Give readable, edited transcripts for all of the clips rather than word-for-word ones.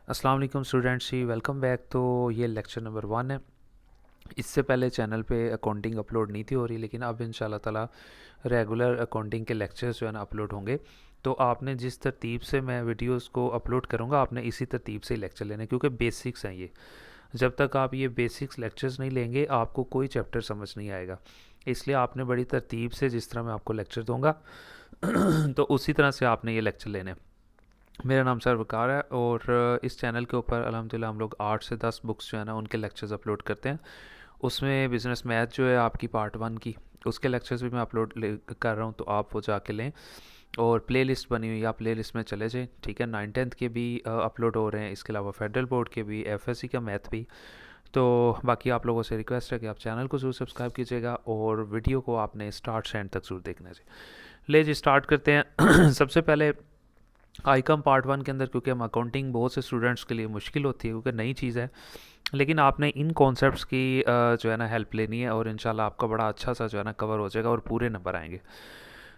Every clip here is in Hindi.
अस्सलाम वालेकुम स्टूडेंट्स जी, वेलकम बैक। तो ये लेक्चर नंबर 1 है। इससे पहले चैनल पे अकाउंटिंग अपलोड नहीं थी हो रही, लेकिन अब इंशाल्लाह ताला रेगुलर अकाउंटिंग के लेक्चर्स जो है ना अपलोड होंगे। तो आपने जिस तरतीब से मैं वीडियोस को अपलोड करूँगा, आपने इसी तरतीब से लेक्चर लेने, क्योंकि बेसिक्स हैं ये। जब तक आप ये बेसिक्स लेक्चर्स नहीं लेंगे आपको कोई चैप्टर समझ नहीं आएगा। इसलिए आपने बड़ी तरतीब से, जिस तरह मैं आपको लेक्चर दूंगा तो उसी तरह से आपने ये लेक्चर लेने। मेरा नाम सर वकार है और इस चैनल के ऊपर अल्हम्दुलिल्लाह हम लोग 8 से 10 बुक्स जो है ना उनके लेक्चर्स अपलोड करते हैं। उसमें बिज़नेस मैथ जो है आपकी पार्ट 1 की, उसके लेक्चर्स भी मैं अपलोड कर रहा हूँ, तो आप वो जाके लें। और प्ले लिस्ट बनी हुई है, आप प्ले लिस्ट में चले जाएँ, ठीक है। 9th 10th के भी अपलोड हो रहे हैं, इसके अलावा फेडरल बोर्ड के भी, एफएससी का मैथ भी। तो बाकी आप लोगों से रिक्वेस्ट है कि आप चैनल को ज़रूर सब्सक्राइब कीजिएगा और वीडियो को आपने स्टार्ट से एंड तक ज़रूर देखना चाहिए। ले जी, स्टार्ट करते हैं। सबसे पहले आईकम पार्ट 1 के अंदर, क्योंकि हम अकाउंटिंग बहुत से स्टूडेंट्स के लिए मुश्किल होती है क्योंकि नई चीज़ है, लेकिन आपने इन कॉन्सेप्ट्स की जो है ना हेल्प लेनी है और इंशाल्लाह आपका बड़ा अच्छा सा जो है ना कवर हो जाएगा और पूरे नंबर आएंगे।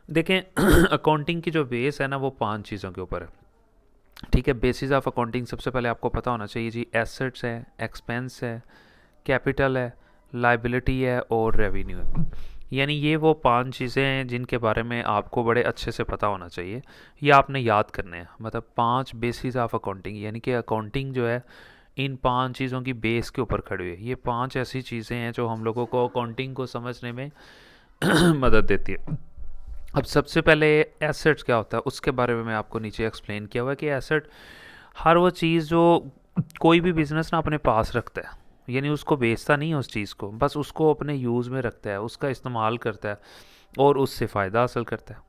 देखें, अकाउंटिंग की जो बेस है ना वो 5 चीज़ों के ऊपर है, ठीक है। बेसिस ऑफ अकाउंटिंग सबसे पहले आपको पता होना चाहिए जी। एसेट्स है, एक्सपेंस है, कैपिटल है, लाइबिलिटी है और रेवेन्यू है। यानी ये वो 5 चीज़ें हैं जिनके बारे में आपको बड़े अच्छे से पता होना चाहिए। ये आपने याद करने हैं, मतलब 5 बेसिस ऑफ अकाउंटिंग, यानी कि अकाउंटिंग जो है इन 5 चीज़ों की बेस के ऊपर खड़ी हुई है। ये 5 ऐसी चीज़ें हैं जो हम लोगों को अकाउंटिंग को समझने में मदद देती है। अब सबसे पहले एसेट्स क्या होता है उसके बारे में मैं आपको नीचे एक्सप्लेन किया हुआ है कि एसेट हर वो चीज़ जो कोई भी बिजनेस ना अपने पास रखता है, यानी उसको बेचता नहीं है उस चीज़ को, बस उसको अपने यूज़ में रखता है, उसका इस्तेमाल करता है और उससे फ़ायदा हासिल करता है।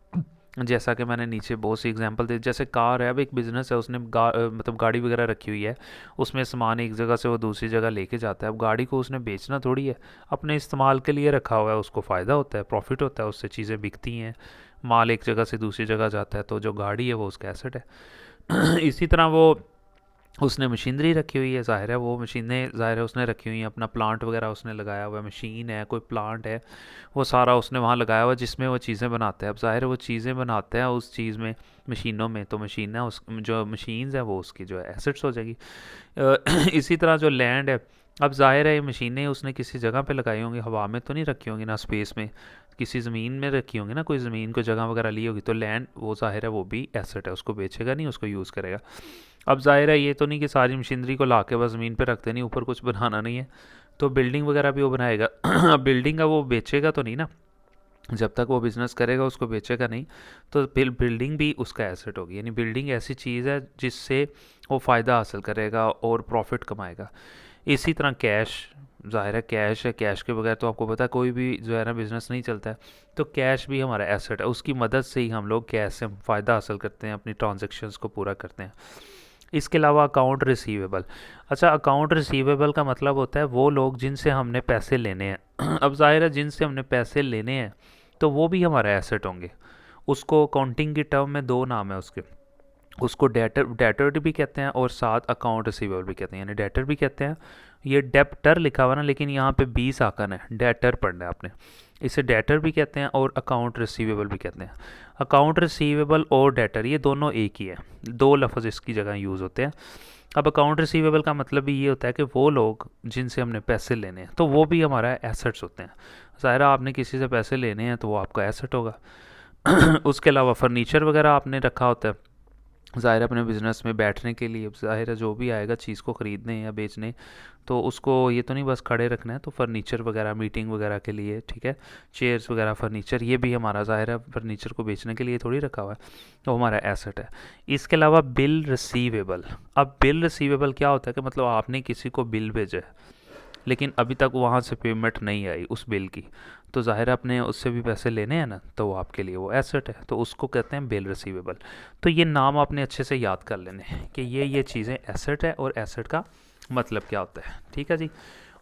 जैसा कि मैंने नीचे बहुत सी एग्जांपल दी, जैसे कार है। अब एक बिज़नेस है, उसने मतलब गाड़ी वगैरह रखी हुई है, उसमें सामान एक जगह से वो दूसरी जगह लेके जाता है। अब गाड़ी को उसने बेचना थोड़ी है, अपने इस्तेमाल के लिए रखा हुआ है, उसको फ़ायदा होता है, प्रॉफिट होता है, उससे चीज़ें बिकती हैं, माल एक जगह से दूसरी जगह जाता है, तो जो गाड़ी है वो उसका एसेट है। इसी तरह वो उसने मशीनरी रखी हुई है, ज़ाहिर है वो मशीनें ज़ाहिर है उसने रखी हुई हैं, अपना प्लांट वगैरह उसने लगाया हुआ है, मशीन है, कोई प्लांट है, वो सारा उसने वहाँ लगाया हुआ है जिसमें वो चीज़ें बनाते हैं। अब ज़ाहिर है वो चीज़ें बनाते हैं उस चीज़ में, मशीनों में, तो मशीन है उस जो मशीन्स है वो उसकी जो है एसेट्स हो जाएगी। इसी तरह जो लैंड है, अब जाहिर है ये मशीनें उसने किसी जगह पे लगाई होंगी, हवा में तो नहीं रखी होंगी ना स्पेस में, किसी ज़मीन में रखी होंगी ना, कोई ज़मीन को जगह वगैरह ली होगी, तो लैंड वो जाहिर है वो भी एसेट है, उसको बेचेगा नहीं, उसको यूज़ करेगा। अब जाहिर है ये तो नहीं कि सारी मशीनरी को ला के बस ज़मीन पे रखते नहीं, ऊपर कुछ बनाना नहीं है, तो बिल्डिंग वगैरह भी वो बनाएगा। अब बिल्डिंग का वो बेचेगा तो नहीं ना, जब तक वो बिज़नेस करेगा उसको बेचेगा नहीं, तो बिल्डिंग भी उसका एसेट होगी। यानी बिल्डिंग ऐसी चीज़ है जिससे वो फ़ायदा हासिल करेगा और प्रॉफिट कमाएगा। इसी तरह कैश, ज़ाहिर है कैश है, कैश के बगैर तो आपको पता है कोई भी जो है ना बिज़नेस नहीं चलता है, तो कैश भी हमारा एसेट है, उसकी मदद से ही हम लोग कैश से फ़ायदा हासिल करते हैं, अपनी ट्रांजेक्शन्स को पूरा करते हैं। इसके अलावा अकाउंट रिसीवेबल। अच्छा, अकाउंट रिसीवेबल का मतलब होता है वो लोग जिनसे हमने पैसे लेने हैं। अब जाहिर है जिनसे हमने पैसे लेने हैं तो वो भी हमारा एसेट होंगे। उसको अकाउंटिंग की टर्म में 2 नाम है उसके, उसको डेटर डेटर भी कहते हैं और साथ अकाउंट रिसीवेबल भी कहते हैं। यानी डेटर भी कहते हैं, ये डेप्टर लिखा हुआ ना, लेकिन यहाँ पे 20 आकन है, डेटर पढ़ना है आपने। इसे डेटर भी कहते हैं और अकाउंट रिसीवेबल भी कहते हैं। अकाउंट रिसीवेबल और डेटर ये दोनों एक ही है, 2 लफ्ज़ इसकी जगह यूज़ होते हैं। अब अकाउंट रिसीवेबल का मतलब भी ये होता है कि वो लोग जिनसे हमने पैसे लेने हैं तो वो भी हमारा एसेट्स होते हैं। ज़ाहिर है आपने किसी से पैसे लेने हैं तो वो आपका एसेट होगा। उसके अलावा फर्नीचर वगैरह आपने रखा होता है, ज़ाहिर है अपने बिज़नेस में बैठने के लिए, ज़ाहिर है जो भी आएगा चीज़ को ख़रीदने या बेचने, तो उसको ये तो नहीं बस खड़े रखना है, तो फर्नीचर वगैरह मीटिंग वगैरह के लिए, ठीक है, चेयर्स वगैरह फर्नीचर, ये भी हमारा ज़ाहिर है फर्नीचर को बेचने के लिए थोड़ी रखा हुआ है, तो हमारा एसेट है। इसके अलावा बिल रिसीवेबल। अब बिल रिसीवेबल क्या होता है कि मतलब आपने किसी को बिल भेजा है लेकिन अभी तक वहाँ से पेमेंट नहीं आई उस बिल की, तो ज़ाहिर है अपने उससे भी पैसे लेने हैं ना, तो वो आपके लिए वो एसेट है, तो उसको कहते हैं बिल रिसीवेबल। तो ये नाम आपने अच्छे से याद कर लेने हैं कि ये चीज़ें एसेट है और एसेट का मतलब क्या होता है, ठीक है जी।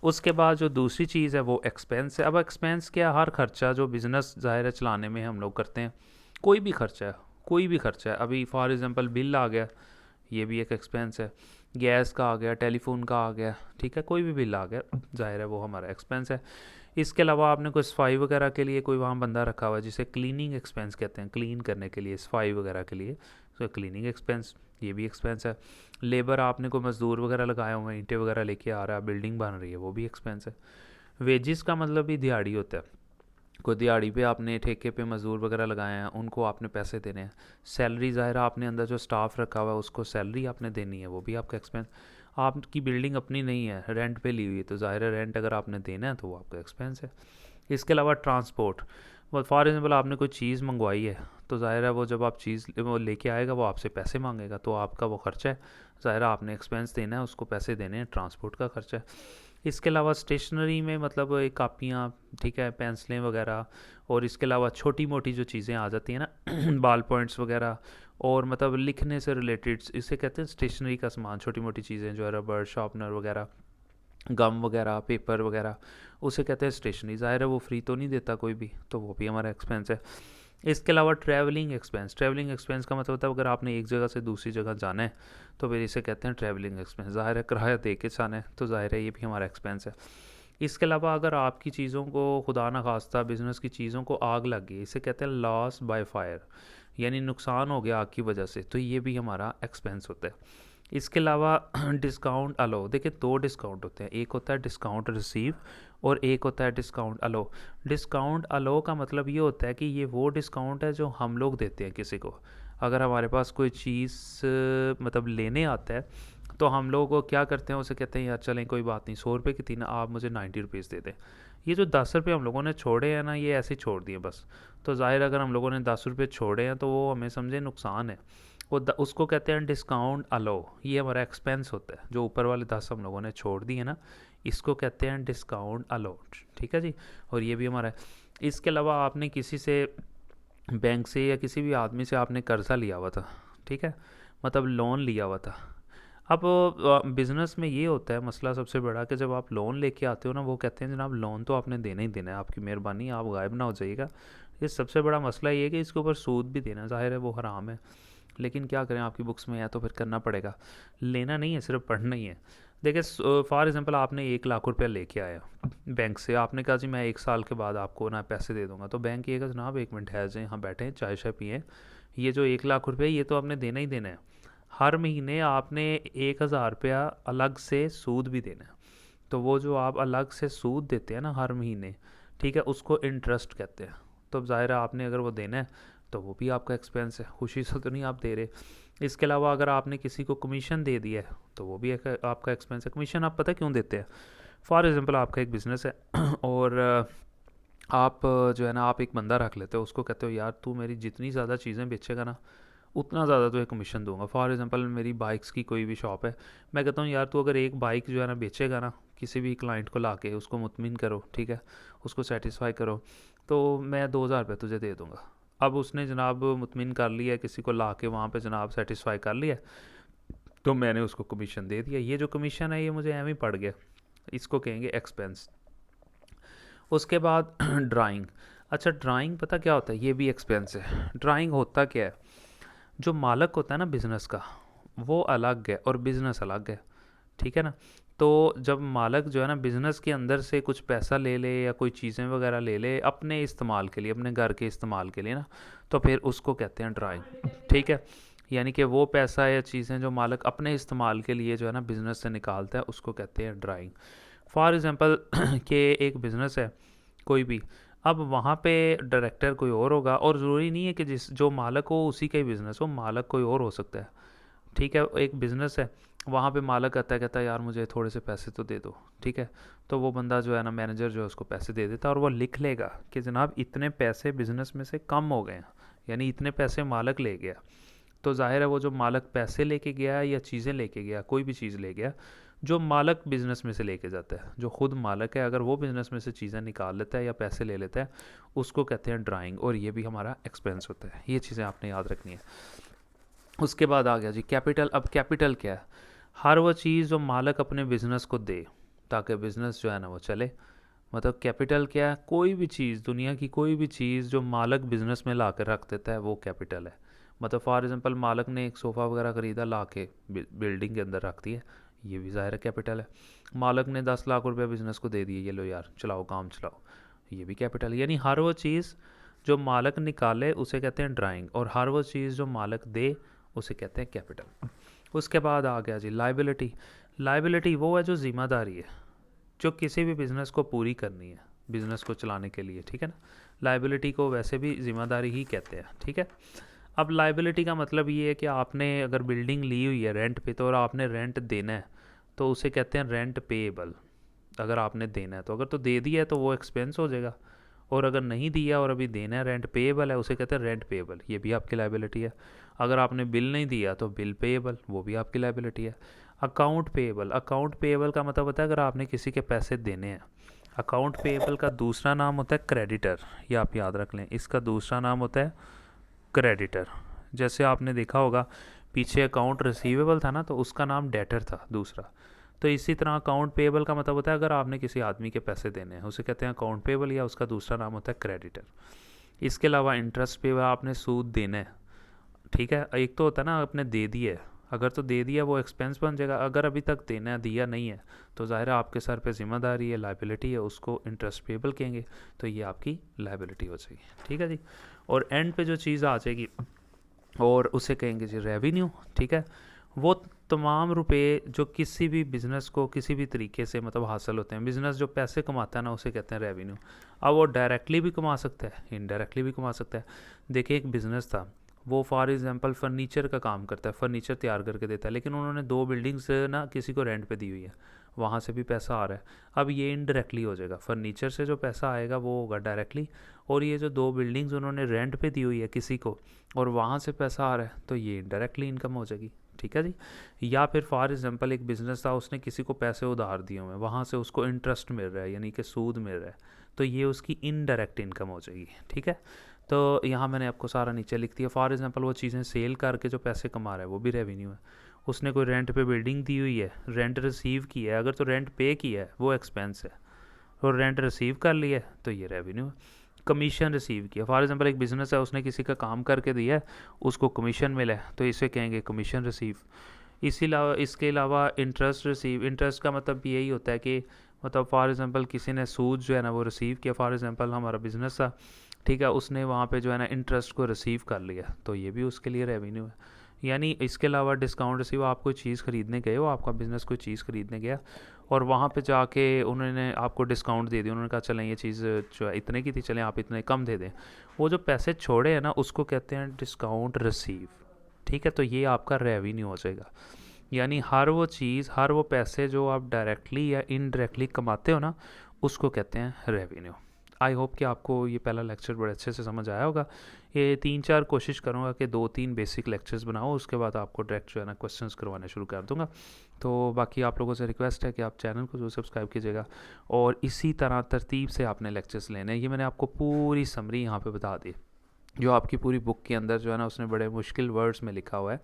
उसके बाद जो दूसरी चीज़ है वो एक्सपेंस है। अब एक्सपेंस क्या, हर खर्चा जो बिज़नेस ज़ाहिर है चलाने में हम लोग करते हैं, कोई भी खर्चा है, कोई भी खर्चा है, अभी फॉर एग्ज़ाम्पल बिल आ गया, ये भी एक एक्सपेंस है, गैस का आ गया, टेलीफोन का आ गया, ठीक है, कोई भी बिल आ गया, जाहिर है वो हमारा एक्सपेंस है। इसके अलावा आपने कोई सफाई वगैरह के लिए कोई वहाँ बंदा रखा हुआ है जिसे क्लीनिंग एक्सपेंस कहते हैं, क्लीन करने के लिए, सफाई वगैरह के लिए, तो क्लीनिंग एक्सपेंस, ये भी एक्सपेंस है। लेबर, आपने कोई मज़दूर वगैरह लगाए हुए हैं, ईंटें वगैरह लेके आ रहा है, बिल्डिंग बन रही है, वो भी एक्सपेंस है। वेजिस का मतलब भी दिहाड़ी होता है। कोई दिहाड़ी पे आपने ठेके पे मज़दूर वगैरह लगाए हैं, उनको आपने पैसे देने हैं। सैलरी, ज़ाहिर है आपने अंदर जो स्टाफ रखा हुआ है उसको सैलरी आपने देनी है, वो भी आपका एक्सपेंस। आपकी बिल्डिंग अपनी नहीं है, रेंट पे ली हुई है, तो ज़ाहिर है रेंट अगर आपने देना है तो वो आपका एक्सपेंस है। इसके अलावा ट्रांसपोर्ट, वो फॉर एग्जाम्पल आपने कोई चीज़ मंगवाई है, तो ज़ाहिर है वो जब आप चीज़ वो लेके आएगा वो आपसे पैसे मांगेगा, तो आपका वो खर्चा है, ज़ाहिर है आपने एक्सपेंस देना है, उसको पैसे देने हैं, ट्रांसपोर्ट का खर्चा है। इसके अलावा स्टेशनरी में मतलब ये कापियाँ, ठीक है, पेंसिलें वगैरह, और इसके अलावा छोटी मोटी जो चीज़ें आ जाती हैं ना बाल पॉइंट्स वगैरह, और मतलब लिखने से रिलेटेड, इसे कहते हैं स्टेशनरी का सामान, छोटी मोटी चीज़ें जो है रबड़, शार्पनर वगैरह, गम वगैरह, पेपर वगैरह, उसे कहते हैं स्टेशनरी। ज़ाहिर है वो फ्री तो नहीं देता कोई भी, तो वो भी हमारा एक्सपेंस है। इसके अलावा ट्रैवलिंग एक्सपेंस, ट्रैवलिंग एक्सपेंस का मतलब होता है अगर आपने एक जगह से दूसरी जगह जाना है तो फिर इसे कहते हैं ट्रैवलिंग एक्सपेंस। ज़ाहिर है किराया दे के जाना है, तो ज़ाहिर है ये भी हमारा एक्सपेंस है। इसके अलावा अगर आपकी चीज़ों को, खुदा ना खास्ता बिज़नेस की चीज़ों को आग लग गई, इसे कहते हैं लॉस बाय फायर, यानी नुकसान हो गया आग की वजह से, तो ये भी हमारा एक्सपेंस होता है। इसके अलावा डिस्काउंट अलो, देखिए दो डिस्काउंट होते हैं, एक होता है डिस्काउंट रिसीव और एक होता है डिस्काउंट अलो। डिस्काउंट अलो का मतलब ये होता है कि ये वो डिस्काउंट है जो हम लोग देते हैं किसी को। अगर हमारे पास कोई चीज़ मतलब लेने आता है, तो हम लोग को क्या करते हैं, उसे कहते हैं यार चलें कोई बात नहीं, 100 रुपये की थी ना, आप मुझे 90 रुपीज़ दे दें। ये जो 10 रुपये हम लोगों ने छोड़े हैं ना, ये ऐसे ही छोड़ दिए बस। तो ज़ाहिर अगर हम लोगों ने 10 रुपये छोड़े हैं तो वो हमें समझे नुकसान है, वो उसको कहते हैं डिस्काउंट अलो। ये हमारा एक्सपेंस होता है, जो ऊपर वाले 10 हम लोगों ने छोड़ दिए ना, इसको कहते हैं डिस्काउंट अलो। ठीक है जी, और ये भी हमारा है। इसके अलावा आपने किसी से, बैंक से या किसी भी आदमी से आपने कर्ज़ा लिया हुआ था, ठीक है, मतलब लोन लिया हुआ था। अब बिज़नेस में ये होता है मसला सबसे बड़ा कि जब आप लोन लेके आते हो ना, वो कहते हैं जनाब लोन तो आपने देना ही देना है, आपकी मेहरबानी, आप गायब ना हो जाइएगा। ये सबसे बड़ा मसला ये है कि इसके ऊपर सूद भी देना, ज़ाहिर है वो हराम है, लेकिन क्या करें, आपकी बुक्स में है तो फिर करना पड़ेगा। लेना नहीं है, सिर्फ पढ़ना ही है। देखिए फॉर एग्जांपल आपने 1 लाख रुपया लेके आया बैंक से, आपने कहा जी मैं 1 साल के बाद आपको ना पैसे दे दूंगा, तो बैंक ये कहा जनाब 1 मिनट है जाए, यहाँ बैठे चाय शाय पिए, ये जो 1 लाख रुपये ये तो आपने देना ही देना है। हर महीने आपने 1,000 रुपया अलग से सूद भी देना है। तो वो जो आप अलग से सूद देते हैं ना हर महीने, ठीक है, उसको इंटरेस्ट कहते हैं। तो अब ज़ाहिर है आपने अगर वो देना है तो वो भी आपका एक्सपेंस है, खुशी से तो नहीं आप दे रहे। इसके अलावा अगर आपने किसी को कमीशन दे दिया है तो वो भी एक आपका एक्सपेंस है। कमीशन आप पता क्यों देते हैं? फॉर एग्ज़ाम्पल आपका एक बिज़नेस है और आप जो है ना, आप एक बंदा रख लेते हो, उसको कहते हो यार तू मेरी जितनी ज़्यादा चीज़ें बेचेगा ना, उतना ज़्यादा तो एक कमीशन दूंगा। फॉर एग्जांपल मेरी बाइक्स की कोई भी शॉप है, मैं कहता हूँ यार तू अगर एक बाइक जो है ना बेचेगा ना, किसी भी क्लाइंट को ला के उसको मुतमिन करो, ठीक है, उसको सेटिस्फाई करो, तो मैं 2,000 रुपये तुझे दे दूँगा। अब उसने जनाब मुतमिन कर लिया, किसी को ला के वहाँ पर जनाब सेटिस्फाई कर लिया, तो मैंने उसको कमीशन दे दिया। ये जो कमीशन है ये मुझे एम ही पड़ गया, इसको कहेंगे एक्सपेंस। उसके बाद ड्राइंग। अच्छा ड्राइंग पता क्या होता है? ये भी एक्सपेंस है। ड्राइंग होता क्या है, जो मालक होता है ना बिज़नेस का, वो अलग है और बिज़नेस अलग है, ठीक है ना। तो जब मालक जो है ना बिज़नेस के अंदर से कुछ पैसा ले ले या कोई चीज़ें वगैरह ले ले अपने इस्तेमाल के लिए, अपने घर के इस्तेमाल के लिए ना, तो फिर उसको कहते हैं ड्राइंग, ठीक है। यानी कि वो पैसा या चीज़ें जो मालक अपने इस्तेमाल के लिए जो है ना बिज़नेस से निकालता है, उसको कहते हैं ड्राइंग। फॉर एग्ज़ाम्पल कि एक बिज़नेस है कोई भी, अब वहाँ पे डायरेक्टर कोई और होगा, और ज़रूरी नहीं है कि जिस जो मालक हो उसी का ही बिज़नेस हो, मालक कोई और हो सकता है, ठीक है। एक बिज़नेस है, वहाँ पे मालक आता है, कहता है यार मुझे थोड़े से पैसे तो दे दो, ठीक है। तो वो बंदा जो है ना, मैनेजर जो है उसको पैसे दे देता है, और वो लिख लेगा कि जनाब इतने पैसे बिज़नेस में से कम हो गए हैं, यानी इतने पैसे मालक ले गया। तो जाहिर है वो जो मालक पैसे लेके गया या चीज़ें लेके गया, कोई भी चीज़ ले गया, जो मालक बिज़नेस में से लेके जाता है, जो खुद मालक है, अगर वो बिज़नेस में से चीज़ें निकाल लेता है या पैसे ले लेता है, उसको कहते हैं ड्राइंग, और ये भी हमारा एक्सपेंस होता है। ये चीज़ें आपने याद रखनी है। उसके बाद आ गया जी कैपिटल। अब कैपिटल क्या है? हर वो चीज़ जो मालक अपने बिज़नेस को दे ताकि बिज़नेस जो है ना वो चले। मतलब कैपिटल क्या है? कोई भी चीज़, दुनिया की कोई भी चीज़ जो मालक बिज़नेस में ला कर रख देता है वो कैपिटल है। मतलब फॉर एग्जांपल मालक ने एक सोफ़ा वगैरह ख़रीदा, ला के बिल्डिंग के अंदर रख दिया, ये भी ज़ाहिर है कैपिटल है। मालक ने 10 लाख रुपये बिज़नेस को दे दिए, ये लो यार चलाओ काम चलाओ, ये भी कैपिटल है। यानी हर वो चीज़ जो मालक निकाले उसे कहते हैं ड्राइंग, और हर वो चीज़ जो मालक दे उसे कहते हैं कैपिटल। उसके बाद आ गया जी लाइबिलिटी। लाइबिलिटी वो है जो ज़िम्मेदारी है, जो किसी भी बिज़नेस को पूरी करनी है, बिज़नेस को चलाने के लिए, ठीक है ना। लाइबिलिटी को वैसे भी ज़िम्मेदारी ही कहते हैं, ठीक है। अब लाइबिलिटी का मतलब ये है कि आपने अगर बिल्डिंग ली हुई है रेंट पे, तो और आपने रेंट देना है, तो उसे कहते हैं रेंट पेएबल। अगर आपने देना है तो, अगर तो दे दिया है तो वो एक्सपेंस हो जाएगा, और अगर नहीं दिया और अभी देना है, रेंट पेएबल है, उसे कहते हैं रेंट पेएबल, ये भी आपकी लाइबिलिटी है। अगर आपने बिल नहीं दिया तो बिल पेएबल, वो भी आपकी लाइबिलिटी है। अकाउंट पेएबल, अकाउंट पेएबल का मतलब होता है अगर आपने किसी के पैसे देने हैं। अकाउंट पेएबल का दूसरा नाम होता है क्रेडिटर, ये आप याद रख लें, इसका दूसरा नाम होता है क्रेडिटर। जैसे आपने देखा होगा पीछे अकाउंट रिसीवेबल था ना, तो उसका नाम डेटर था दूसरा। तो इसी तरह अकाउंट पेएबल का मतलब होता है अगर आपने किसी आदमी के पैसे देने हैं, उसे कहते हैं अकाउंट पेएबल, या उसका दूसरा नाम होता है क्रेडिटर। इसके अलावा इंटरेस्ट पेएबल, आपने सूद देना है, ठीक है। एक तो होता है ना आपने दे दिया है, अगर तो दे दिया वो एक्सपेंस बन जाएगा, अगर अभी तक देना है दिया नहीं है तो ज़ाहिर है आपके सर पे जिम्मेदारी है, लाइबिलिटी है, उसको इंटरेस्ट पेएबल कहेंगे, तो ये आपकी लाइबिलिटी हो जाएगी, ठीक है जी। और एंड पे जो चीज़ आ जाएगी और उसे कहेंगे जी रेवेन्यू, ठीक है। वो तमाम रुपए जो किसी भी बिज़नेस को किसी भी तरीके से मतलब हासिल होते हैं, बिज़नेस जो पैसे कमाता है ना उसे कहते हैं रेवेन्यू। अब वो डायरेक्टली भी कमा सकता है, इनडायरेक्टली भी कमा सकता है। देखिए एक बिज़नेस था, वो फॉर एग्जांपल फर्नीचर का काम करता है, फर्नीचर तैयार करके देता है, लेकिन उन्होंने 2 बिल्डिंग्स ना किसी को रेंट पे दी हुई है, वहाँ से भी पैसा आ रहा है। अब ये इनडायरेक्टली हो जाएगा, फर्नीचर से जो पैसा आएगा वो होगा डायरेक्टली, और ये जो 2 बिल्डिंग्स उन्होंने रेंट पे दी हुई है किसी को और वहाँ से पैसा आ रहा है, तो ये इनडायरेक्टली इनकम हो जाएगी, ठीक है जी। या फिर फॉर एग्जांपल एक बिज़नेस था, उसने किसी को पैसे उधार दिए हुए हैं, वहाँ से उसको इंटरेस्ट मिल रहा है यानी कि सूद मिल रहा है, तो ये उसकी इनडायरेक्ट इनकम हो जाएगी, ठीक है। तो यहाँ मैंने आपको सारा नीचे लिख दिया। फॉर एग्जांपल वो चीज़ें सेल करके जो पैसे कमा रहा है वो भी रेवेन्यू है। उसने कोई रेंट पे बिल्डिंग दी हुई है, रेंट रिसीव किया है, अगर तो रेंट पे किया है वो एक्सपेंस है, और रेंट रिसीव कर लिया है तो ये रेवेन्यू है। कमीशन रिसीव किया, फॉर एग्जांपल एक बिज़नेस है, उसने किसी का काम करके दिया है, उसको कमीशन मिला है, तो इसे कहेंगे कमीशन रिसीव। इसके अलावा इंटरेस्ट रिसीव, इंटरेस्ट का मतलब यही होता है कि मतलब फॉर एग्जांपल किसी ने सूद जो है ना वो रिसीव किया, फॉर एग्जांपल हमारा बिज़नेस था, ठीक है, उसने वहाँ पे जो है ना इंटरेस्ट को रिसीव कर लिया, तो ये भी उसके लिए रेवेन्यू है। यानी इसके अलावा डिस्काउंट रिसीव, आप कोई चीज़ ख़रीदने गए हो, आपका बिज़नेस कोई चीज़ ख़रीदने गया और वहाँ पे जाके उन्होंने आपको डिस्काउंट दे दिया, उन्होंने कहा चलें ये चीज़ जो है इतने की थी, चलें आप इतने कम दे दें, वो जो पैसे छोड़े हैं ना उसको कहते हैं डिस्काउंट रिसीव, ठीक है। तो ये आपका रेवेन्यू हो जाएगा। यानी हर वो चीज़, हर वो पैसे जो आप डायरेक्टली या इनडायरेक्टली कमाते हो ना, उसको कहते हैं रेवेन्यू। आई होप कि आपको ये पहला लेक्चर बड़े अच्छे से समझ आया होगा। ये 3-4 कोशिश करूँगा कि 2-3 बेसिक लेक्चर्स बनाओ, उसके बाद आपको डायरेक्ट जो है ना क्वेश्चंस करवाने शुरू कर दूँगा। तो बाकी आप लोगों से रिक्वेस्ट है कि आप चैनल को जो सब्सक्राइब कीजिएगा, और इसी तरह तरतीब से आपने लेक्चर्स लेने हैं। ये मैंने आपको पूरी समरी यहाँ पे बता दी, जो आपकी पूरी बुक के अंदर जो है ना उसने बड़े मुश्किल वर्ड्स में लिखा हुआ है,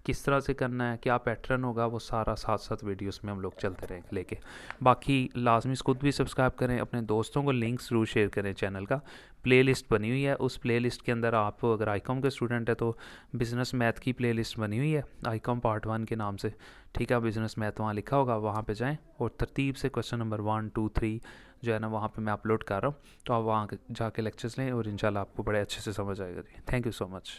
किस तरह से करना है, क्या पैटर्न होगा, वो सारा साथ साथ वीडियोस में हम लोग चलते रहेंगे लेके। बाकी लाजमी खुद भी सब्सक्राइब करें, अपने दोस्तों को लिंक ज़रूर शेयर करें। चैनल का प्लेलिस्ट बनी हुई है, उस प्लेलिस्ट के अंदर आप अगर आईकॉम के स्टूडेंट है तो बिज़नेस मैथ की प्लेलिस्ट बनी हुई है आईकॉम पार्ट 1 के नाम से, ठीक है। बिज़नेस मैथ वहाँ लिखा होगा, वहाँ पर जाएँ और तरतीब से क्वेश्चन नंबर 1, 2, 3 जो है ना वहाँ पे मैं अपलोड कर रहा हूँ, तो आप वहाँ जाके लेक्चर्स लें और इंशाल्लाह आपको बड़े अच्छे से समझ आएगा जी। Thank you so much.